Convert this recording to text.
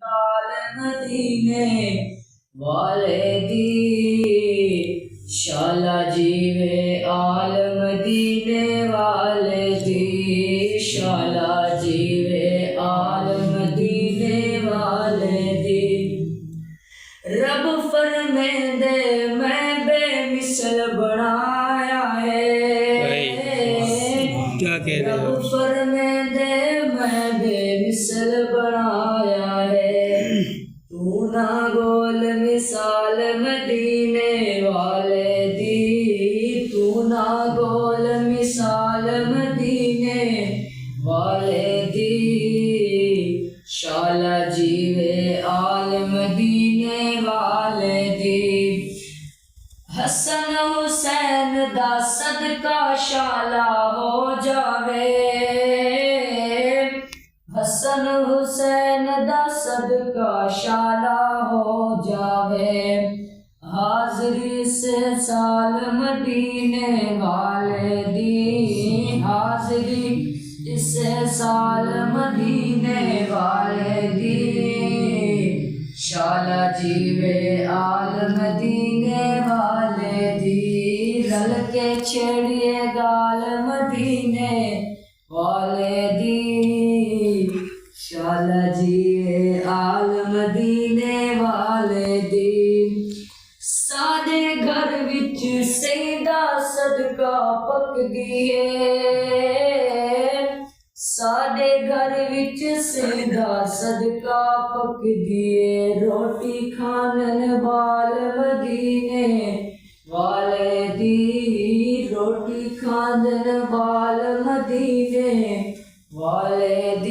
آل مدینے والے دی شالا جیوے آل مدینے والے دی شالا جیوے آل مدینے والے دی رب فرمیندے میں بے مثل بنایا ہے رب فرمیندے میں بے مثل بنایا ہے تو نہ گول مثال مدینے والے دی تو نہ گول مثال مدینے والے دی شالا جیوے آل مدینے والے دی حسن حسین دا صدقہ شالا ہو جاوے حسن حسین دا صدقہ شالا ہو جاوے حاضری سے سال مدینے والے دی حاضری اس سال مدینے والے دی شالا جیوے آل مدینے والے دی رل کے چھڑیے گال مدینے والے دی شالا جیوے آل مدینے والے دی ساڈے گھر وچ سیدہ صدقہ پک گئے ساڈے گھر وچ سیدہ صدقہ پک دیے روٹی کھانن بال مدینے والے دی روٹی کھانن بال مدینے والے دی